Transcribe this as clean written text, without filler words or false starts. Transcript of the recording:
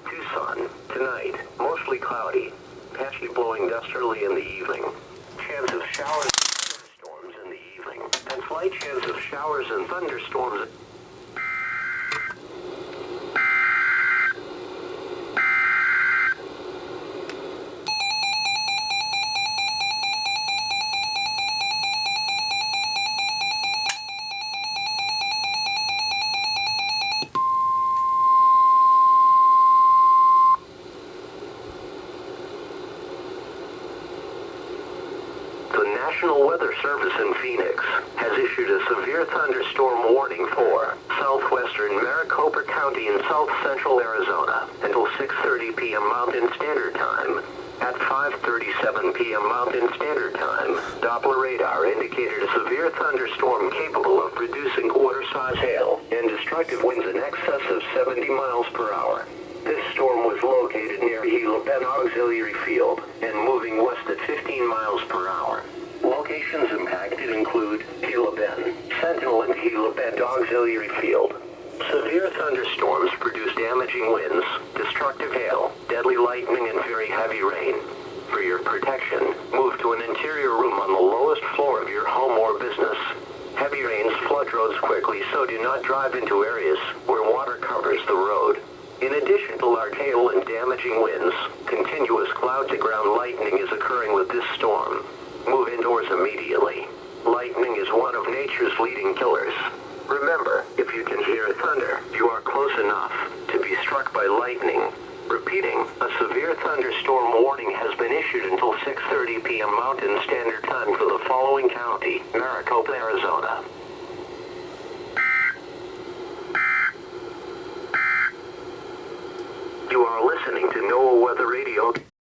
Tucson, tonight, mostly cloudy. Patchy blowing dust early in the evening. Chance of showers and thunderstorms in the evening. And slight chance of showers and thunderstorms. The National Weather Service in Phoenix has issued a severe thunderstorm warning for southwestern Maricopa County in south central Arizona until 6:30 p.m. Mountain Standard Time. At 5:37 p.m. Mountain Standard Time, Doppler radar indicated a severe thunderstorm capable of producing quarter-size hail and destructive winds in excess of 70 miles per hour. This storm was located near Gila Bend Auxiliary Field and moving west at 15 miles per hour. Locations impacted include Gila Bend, Sentinel and Gila Bend Auxiliary Field. Severe thunderstorms produce damaging winds, destructive hail, deadly lightning and very heavy rain. For your protection, move to an interior room on the lowest floor of your home or business. Heavy rains flood roads quickly, so do not drive into areas where water covers the road. In addition to large hail and damaging winds, continuous cloud-to-ground lightning is occurring with this storm. Move indoors immediately. Lightning is one of nature's leading killers. Remember, if you can hear thunder, you are close enough to be struck by lightning. Repeating, a severe thunderstorm warning has been issued until 6:30 p.m. Mountain Standard Time for the following county: Maricopa, Arizona. You are listening to NOAA Weather Radio.